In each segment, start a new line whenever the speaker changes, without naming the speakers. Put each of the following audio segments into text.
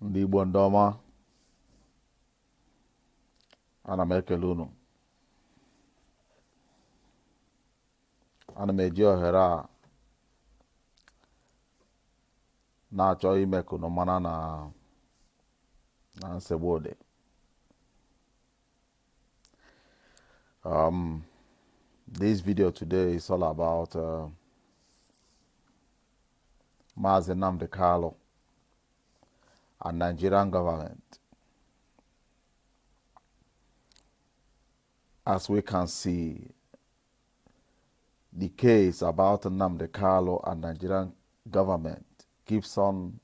Ndị Igbo ndị ọma, ana m ekele unu. Ana m eji ohere a na-achọ ime ka unu mara na nsogbu dị. This video today is all about Mazi Nnamdi Kanu and Nigerian government. As we can see, the case about Nnamdi Kanu and Nigerian government keeps on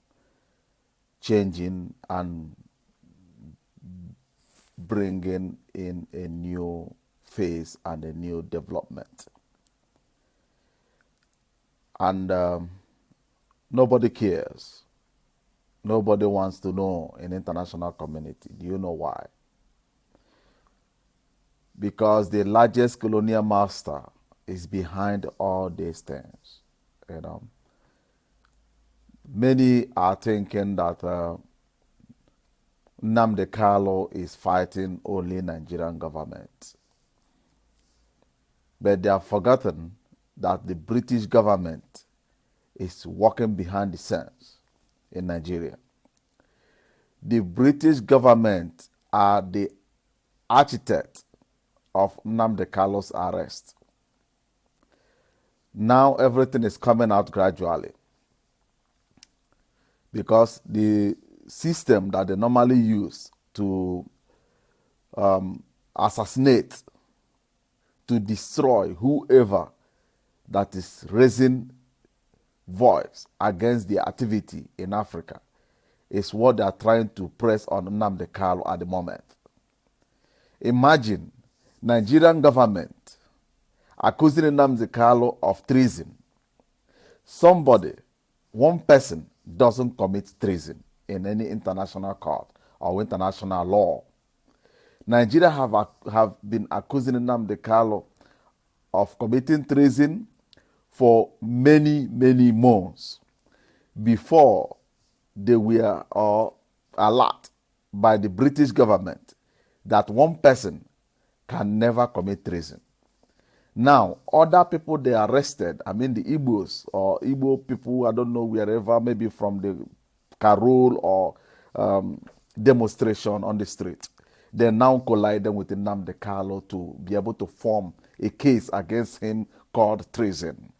changing and bringing in a new phase and a new development. And nobody cares. Nobody wants to know in international community. Do you know why? Because the largest colonial master is behind all these things. Many are thinking that Nnamdi Kanu is fighting only Nigerian government. But they have forgotten that the British government is working behind the scenes in Nigeria. The British government are the architect of Nnamdi Kanu's arrest. Now everything is coming out gradually because the system that they normally use to assassinate, to destroy whoever that is raising voice against the activity in Africa is what they are trying to press on Nnamdi Kanu at the moment. Imagine Nigerian government accusing Nnamdi Kanu of treason. Somebody, one person, doesn't commit treason in any international court or international law. Nigeria have been accusing Nnamdi Kanu of committing treason for many, many months before they were alert by the British government that one person can never commit treason. Now, other people they arrested, the Igbos or Igbo people, I don't know, wherever, maybe from the Karol or demonstration on the street, they now collide them with Nnamdi Kanu to be able to form a case against him called treason.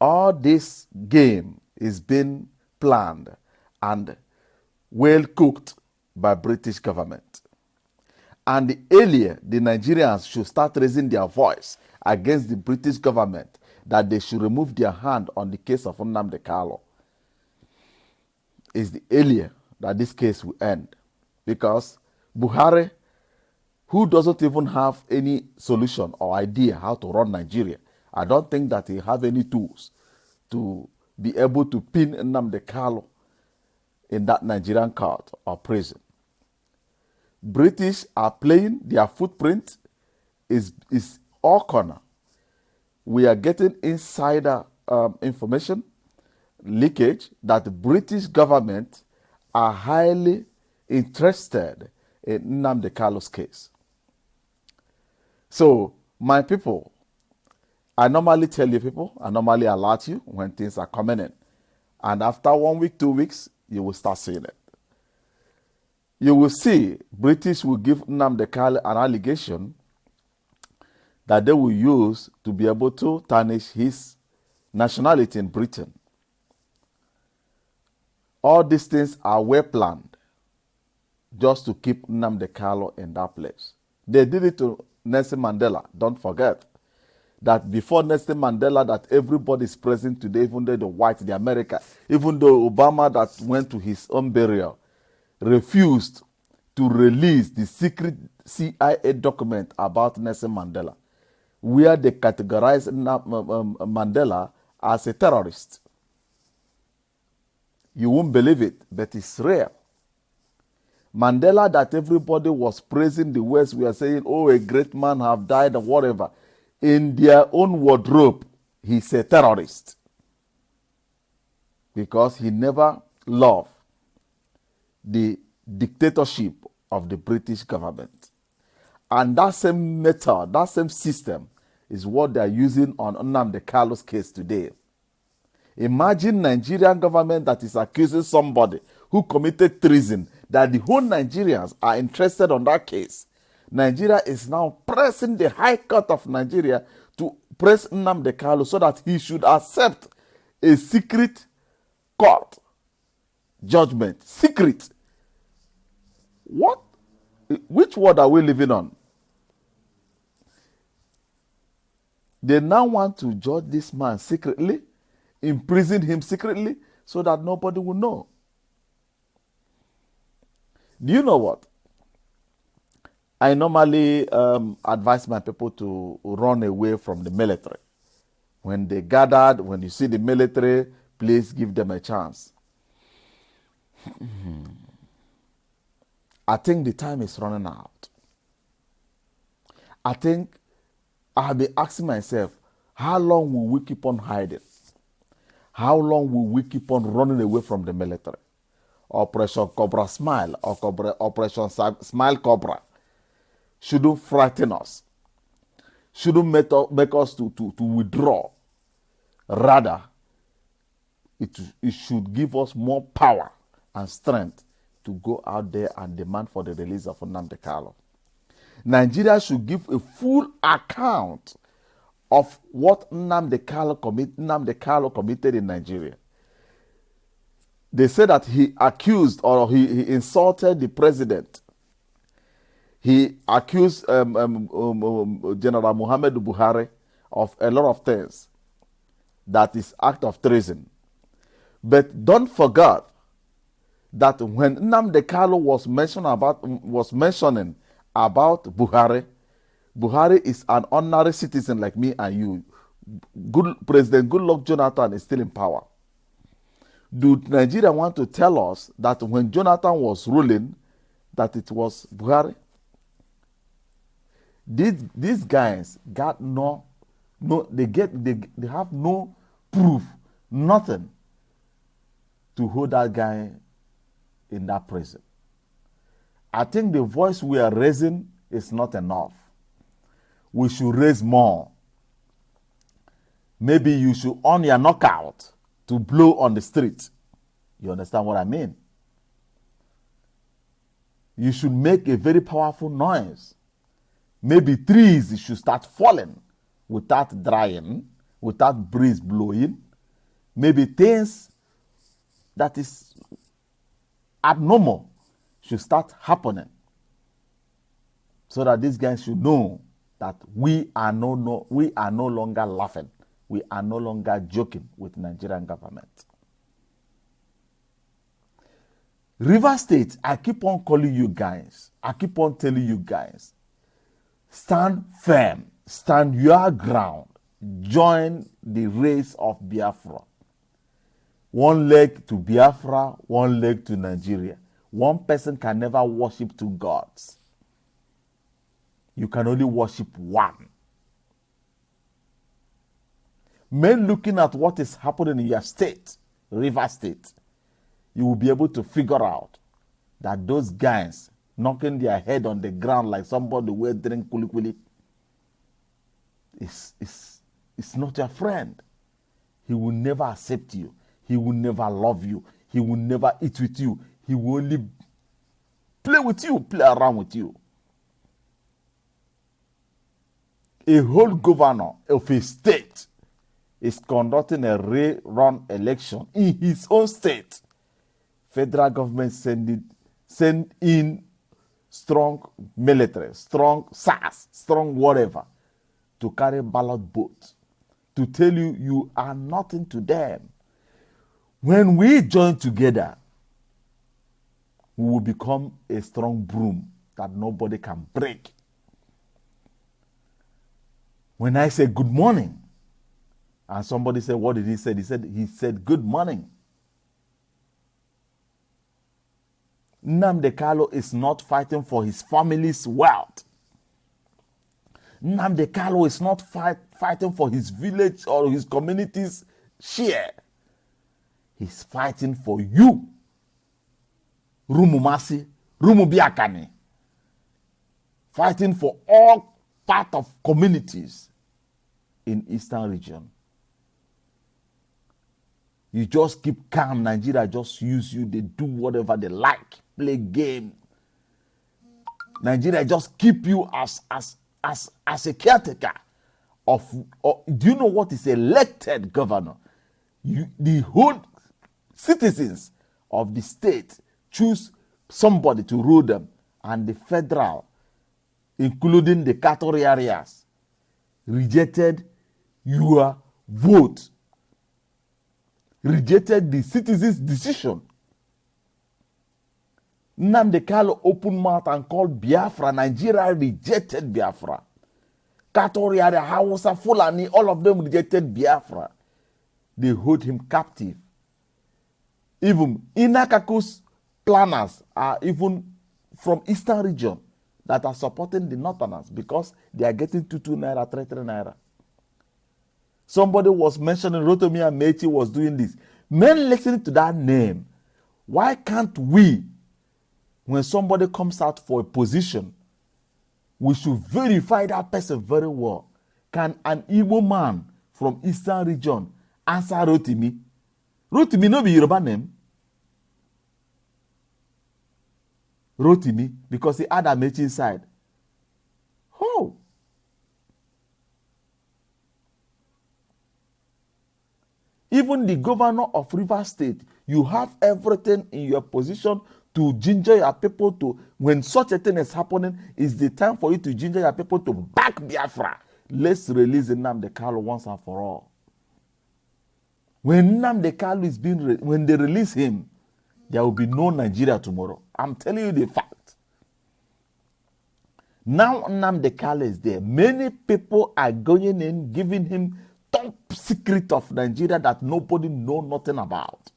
All this game is being planned and well cooked by British government. And earlier, the Nigerians should start raising their voice against the British government that they should remove their hand on the case of Nnamdi Kanu. It's the earlier that this case will end. Because Buhari, who doesn't even have any solution or idea how to run Nigeria, I don't think that he have any tools to be able to pin Nnamdi Kanu in that Nigerian court or prison. British are playing, their footprint is all corner. We are getting insider information, leakage, that the British government are highly interested in Nnamdi Kanu's case. So, my people, I normally tell you people, I normally alert you when things are coming in. And after 1 week, 2 weeks, you will start seeing it. You will see British will give Nnamdi Kanu an allegation that they will use to be able to tarnish his nationality in Britain. All these things are well planned just to keep Nnamdi Kanu in that place. They did it to Nelson Mandela. Don't forget that before Nelson Mandela, that everybody is present today, even though the whites, the America, even though Obama that went to his own burial, refused to release the secret CIA document about Nelson Mandela, where they categorized Mandela as a terrorist. You won't believe it, but it's real. Mandela that everybody was praising the West, we are saying, oh, a great man have died or whatever. In their own wardrobe, he's a terrorist. Because he never loved the dictatorship of the British government. And that same method, that same system is what they are using on Nnamdi Kalu's case today. Imagine Nigerian government that is accusing somebody who committed treason, that the whole Nigerians are interested on that case. Nigeria is now pressing the High Court of Nigeria to press Nnamdi Kalu so that he should accept a secret court judgment. Secret. What? Which world are we living on? They now want to judge this man secretly, imprison him secretly, so that nobody will know. Do you know what? I normally advise my people to run away from the military. When they gathered, when you see the military, please give them a chance. I think the time is running out. I think I have been asking myself, how long will we keep on hiding? How long will we keep on running away from the military? Operation Cobra Smile or Operation Smile Cobra shouldn't frighten us, shouldn't make us to withdraw. Rather, it should give us more power and strength to go out there and demand for the release of Nnamdi Kalu. Nigeria should give a full account of what Nnamdi Kalu committed in Nigeria. They say that he accused or he insulted the president. He accused General Muhammadu Buhari of a lot of things. That is act of treason. But don't forget that when Nnamdi Kalu was mentioning about Buhari, Buhari is an ordinary citizen like me and you. President Goodluck Jonathan is still in power. Do Nigeria want to tell us that when Jonathan was ruling, that it was Buhari? These guys got they have no proof, nothing to hold that guy in that prison. I think the voice we are raising is not enough. We should raise more. Maybe you should on your knockout to blow on the street. You understand what I mean? You should make a very powerful noise. Maybe trees should start falling without drying, without breeze blowing. Maybe things that is abnormal should start happening, so that these guys should know that we are no longer laughing. We are no longer joking with Nigerian government. River State, I keep on calling you guys. I keep on telling you guys, stand firm, stand your ground, join the race of Biafra. One leg to Biafra, one leg to Nigeria. One person can never worship two gods. You can only worship one. Men looking at what is happening in your state, River State, you will be able to figure out that those guys knocking their head on the ground like somebody who drink kulikuli is not your friend. He will never accept you. He will never love you. He will never eat with you. He will only play with you, play around with you. A whole governor of a state is conducting a rerun election in his own state. Federal government send in strong military, strong SARS, strong whatever, to carry ballot votes, to tell you you are nothing to them. When we join together, we will become a strong broom that nobody can break. When I say good morning, and somebody said, what did he say? He said good morning. Nnamdi Kalu is not fighting for his family's wealth. Nnamdi Kalu is not fighting for his village or his community's share. He's fighting for you. Rumumasi, Rumubiakani, fighting for all part of communities in Eastern region. You just keep calm. Nigeria just use you. They do whatever they like. Play game. Nigeria just keep you as a caretaker of do you know what is elected governor? The whole citizens of the state choose somebody to rule them, and the federal, including the cattle areas, rejected your vote, rejected the citizens' decision. Nnamdi Kanu opened mouth and called Biafra. Nigeria rejected Biafra. Cattle area, Hausa, Fulani, all of them rejected Biafra. They hold him captive. Even Inakaku's planners are even from Eastern region that are supporting the Northerners because they are getting 2 naira, 3 naira. Somebody was mentioning Rotimi Amechi was doing this. Men listening to that name, why can't we, when somebody comes out for a position, we should verify that person very well. Can an Igbo man from Eastern region answer Rotimi? Rotimi no be Yoruba name. Rotimi, because he had Amechi inside. Oh. Even the governor of Rivers State, you have everything in your position to ginger your people to, when such a thing is happening, it's the time for you to ginger your people to back Biafra. Let's release Nnamdi Kanu once and for all. When Nnamdi Kanu is being, when they release him, there will be no Nigeria tomorrow. I'm telling you the fact. Now Nnamdi Kanu is there. Many people are going in, giving him top secret of Nigeria that nobody know nothing about.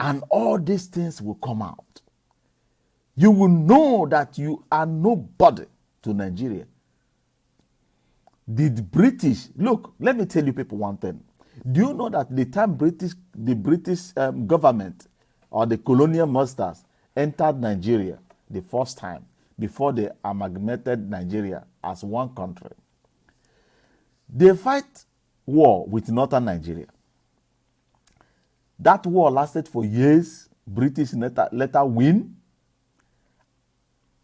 And all these things will come out. You will know that you are nobody to Nigeria. The British, look, let me tell you people one thing. Do you know that the time the British government or the colonial masters entered Nigeria the first time, before they amalgamated Nigeria as one country, they fight war with northern Nigeria. That war lasted for years. British later win.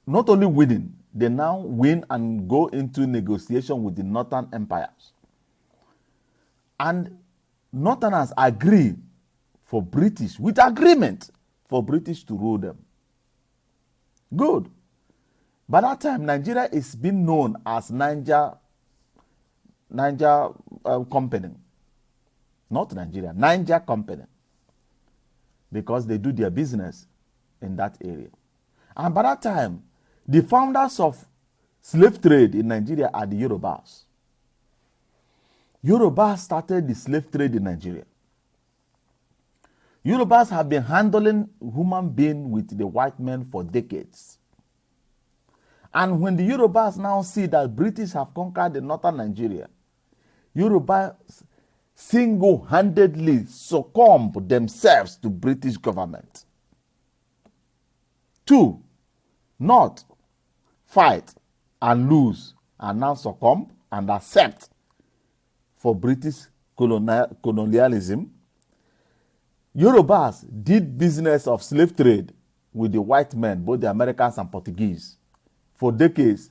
Not only winning, they now win and go into negotiation with the northern empires. And northerners agree for British, with agreement, for British to rule them. Good. By that time, Nigeria is being known as Niger Company. Not Nigeria, Niger Company. Because they do their business in that area. And by that time, the founders of slave trade in Nigeria are the Yorubas. Yorubas started the slave trade in Nigeria. Yorubas have been handling human beings with the white men for decades. And when the Yorubas now see that British have conquered the northern Nigeria, Yorubas single-handedly succumb themselves to British government. 2, not fight and lose and now succumb and accept for British colonialism. Yorubas did business of slave trade with the white men, both the Americans and Portuguese, for decades.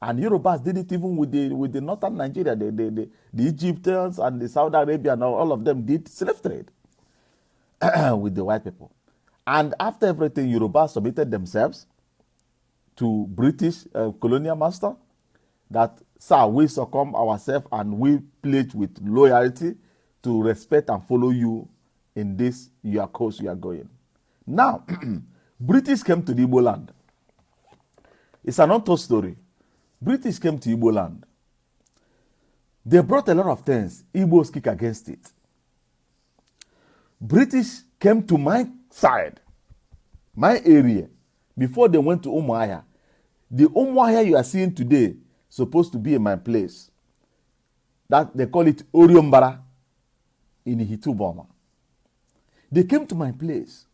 And Yorubas did it even with the northern Nigeria. The Egyptians and the Saudi Arabia and all of them did slave trade with the white people. And after everything, Yorubas submitted themselves to British colonial master that, sir, we succumb ourselves and we pledge with loyalty to respect and follow you in this your course you are going. Now, British came to the Igbo land. It's an untold story. British came to Igbo land. They brought a lot of things. Igbos kick against it. British came to my side, my area, before they went to Umuahia. The Umuahia you are seeing today supposed to be in my place. That they call it Oriombara in Hituboma. They came to my place.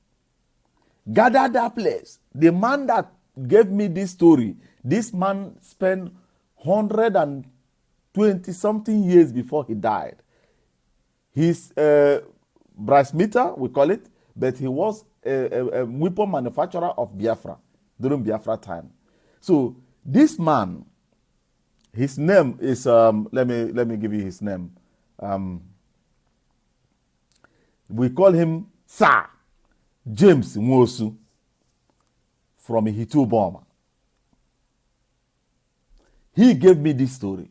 gathered that place. The man that gave me this story, this man spent 120 something years before he died. He's brass meter, we call it, but he was a weapon manufacturer of Biafra during Biafra time. So this man, his name is let me give you his name. We call him Sir James Nwosu from Ihitu Boma. He gave me this story.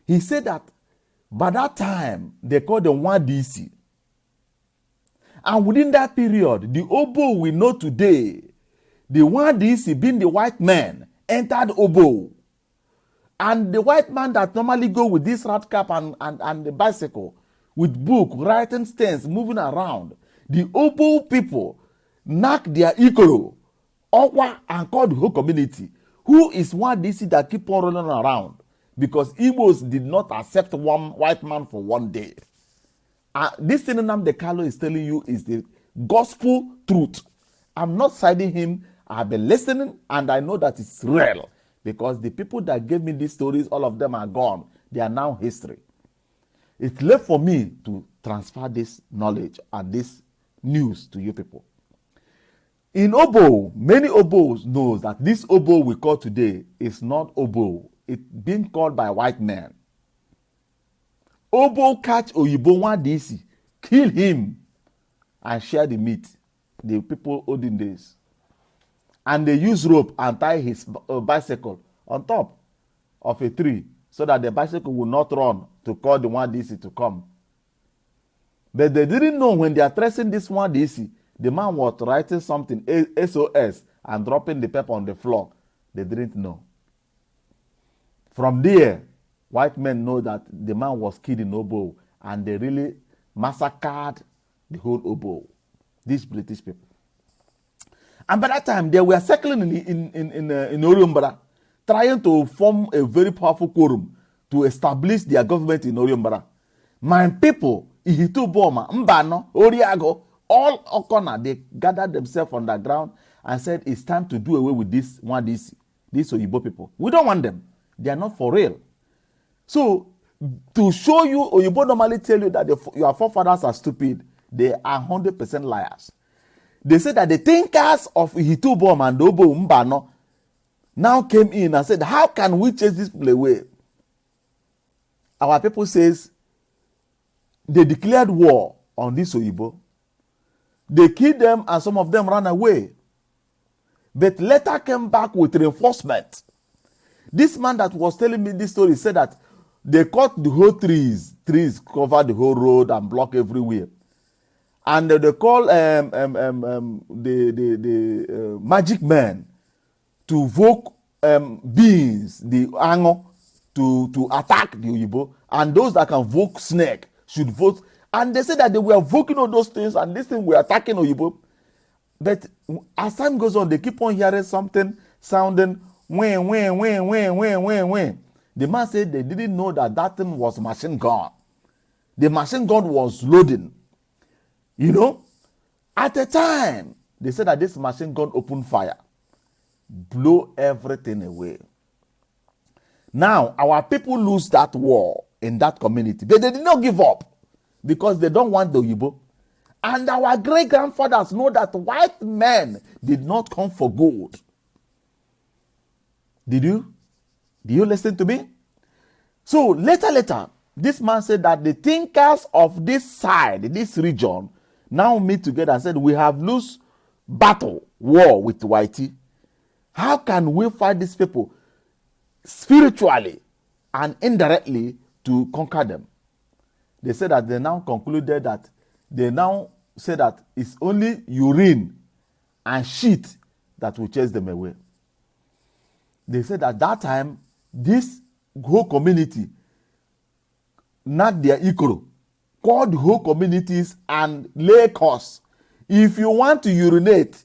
He said that by that time they called the 1DC. And within that period, the Obo we know today, the 1DC being the white man, entered Obo. And the white man that normally go with this rat cap and the bicycle, with book, writing stands, moving around, the Obo people knock their Ikoro, Okwa, and called the whole community, who is 1DC that keep on running around, because Igbos did not accept one white man for one day. This thing Nnamdi Kanu is telling you is the gospel truth. I'm not siding him. I've been listening, and I know that it's real, because the people that gave me these stories, all of them are gone. They are now history. It's left for me to transfer this knowledge and this news to you people. In Obo, many Obos knows that this Obo we call today is not Obo. It's being called by white men. Obo catch Oyibo 1DC, kill him, and share the meat. The people olden days. And they use rope and tie his bicycle on top of a tree so that the bicycle will not run to call the 1DC to come. But they didn't know when they are tracing this 1DC, the man was writing something, SOS, and dropping the paper on the floor. They didn't know. From there, white men know that the man was killed in Obo, and they really massacred the whole Obo, these British people. And by that time, they were circling in Oriombara, trying to form a very powerful quorum to establish their government in Oriombara. My people, Ihitu Boma, Mbano, Oriago, all Okona, they gathered themselves on the ground and said, it's time to do away with this 1DC, these Oyibo people. We don't want them. They are not for real. So, to show you, Oyibo normally tell you that your forefathers are stupid. They are 100% liars. They said that the thinkers of Ihitu Boma and Obo Mbano now came in and said, how can we chase this people away? Our people says, they declared war on this Oyibo. They killed them and some of them ran away. But later came back with reinforcement. This man that was telling me this story said that they cut the whole trees cover the whole road and block everywhere. And they call the magic man to voke beings, the Ango, to attack the Oyibo. And those that can voke snake should vote. And they said that they were voking on those things, and this thing were attacking Oyibo. But as time goes on, they keep on hearing something sounding when. The man said they didn't know that thing was machine gun. The machine gun was loading. You know, at the time, they said that this machine gun opened fire, blow everything away. Now, our people lose that war in that community, but they did not give up because they don't want the Oyibo. And our great-grandfathers know that white men did not come for gold. Did you? Do you listen to me? So later, this man said that the thinkers of this side, this region, now meet together and said, we have lost war with Whitey. How can we fight these people spiritually and indirectly to conquer them? They said that they now concluded that it's only urine and shit that will chase them away. They said at that time, this whole community knocked their Ikoro, called the whole communities and lay costs. If you want to urinate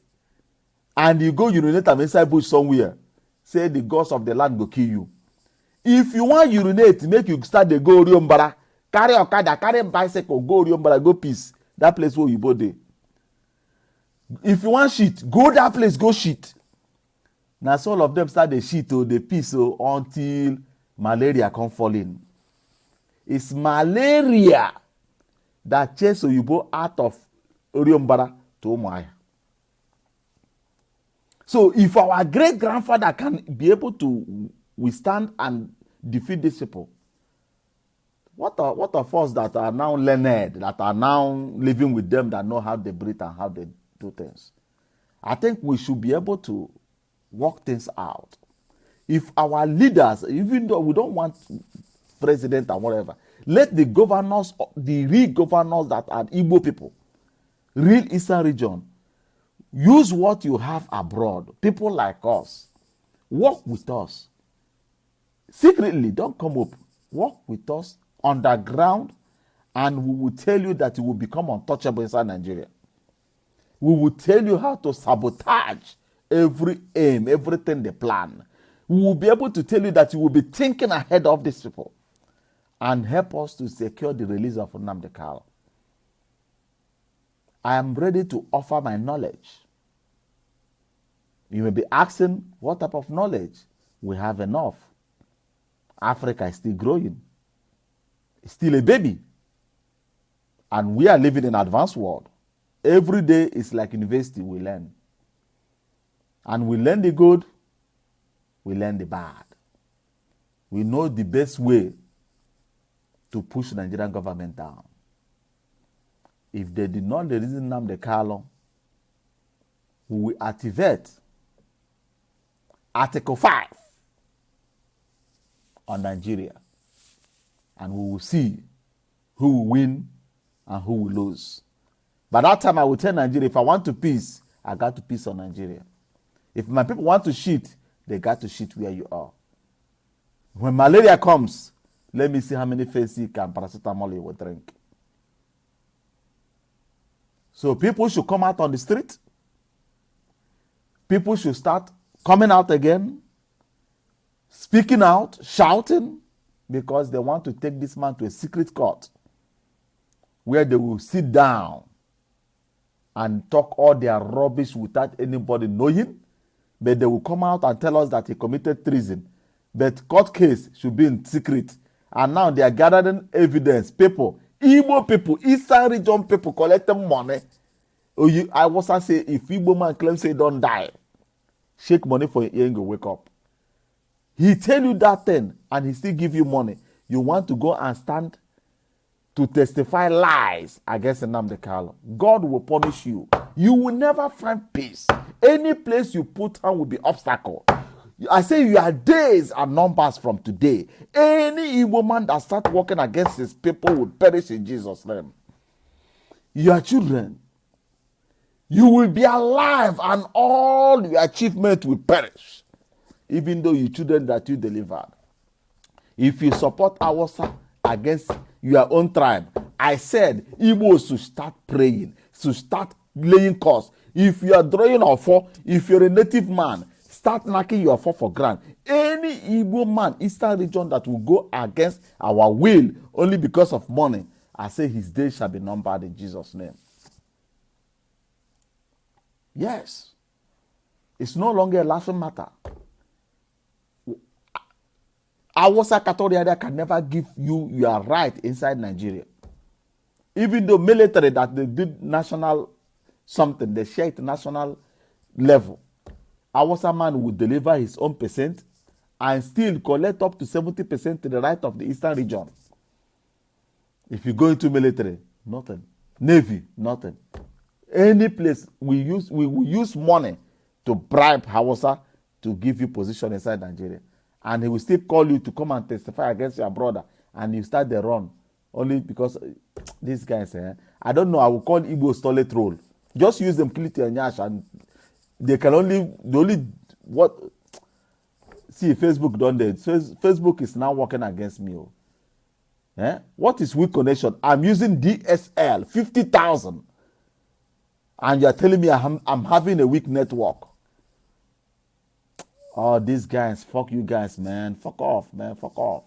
and you go urinate inside bush somewhere, say the gods of the land will kill you. If you want urinate, make you start the go Oriombara, carry Okada, carry bicycle, go Oriombara, go peace. That place where you go there. If you want shit, go that place, go shit. Now so all of them start the shit or the piss until malaria come fall in. It's malaria that chase Oyibo out of Oriombara to Umuahia. So if our great grandfather can be able to withstand and defeat these people, what of us that are now learned, that are now living with them, that know how they breathe and how they do things? I think we should be able to work things out. If our leaders, even though we don't want president and whatever, let the governors, the real governors that are Igbo people, real Eastern region, use what you have abroad. People like us, work with us. Secretly, don't come up. Work with us underground, and we will tell you that you will become untouchable inside Nigeria. We will tell you how to sabotage every aim, everything they plan. We will be able to tell you that you will be thinking ahead of these people and help us to secure the release of Nnamdi Kanu. I am ready to offer my knowledge. You may be asking, what type of knowledge? We have enough. Africa is still growing. It's still a baby. And we are living in an advanced world. Every day is like university, we learn. And we learn the good, we learn the bad. We know the best way to push the Nigerian government down. If they did not release Nnamdi Kanu, we will activate Article 5 on Nigeria. And we will see who will win and who will lose. By that time, I will tell Nigeria, if I want to peace, I got to peace on Nigeria. If my people want to shit, they got to shit where you are. When malaria comes, let me see how many Fensic and paracetamol you will drink. So people should come out on the street. People should start coming out again, speaking out, shouting, because they want to take this man to a secret court where they will sit down and talk all their rubbish without anybody knowing. But they will come out and tell us that he committed treason. But court case should be in secret. And now they are gathering evidence. People, Igbo people, Eastern region people collecting money. I was say, if Igbo man claims he don't die, shake money for your ear and go wake up. He tell you that thing and he still give you money. You want to go and stand to testify lies against Nnamdi Kanu. God will punish you. You will never find peace. Any place you put hand will be obstacle. I say your days are numbers from today. Any evil man that starts working against his people will perish in Jesus' name. Your children, you will be alive and all your achievements will perish. Even though your children that you delivered. If you support Awasa against your own tribe, I said Igbos should start praying, should start laying curse. If you are drawing offer, if you're a native man, start knocking your offer for grant. Any Igbo man, Eastern region that will go against our will only because of money, I say his days shall be numbered in Jesus' name. Yes. It's no longer a laughing matter. Awasa Katoriada can never give you your right inside Nigeria. Even though military that they did national something, they share it national level. Awasa man will deliver his own percent and still collect up to 70% to the right of the Eastern region. If you go into military, nothing. Navy, nothing. Any place we will use money to bribe Hausa to give you position inside Nigeria. And he will still call you to come and testify against your brother. And you start the run. Only because these guys, I don't know, I will call Igbo toilet roll. Just use them, kill it and yash, and they can only, what, see, Facebook done that. Facebook is now working against me. What is weak connection? I'm using DSL, 50,000. And you're telling me I'm having a weak network. Oh, these guys, fuck you guys, man. Fuck off, man. Fuck off.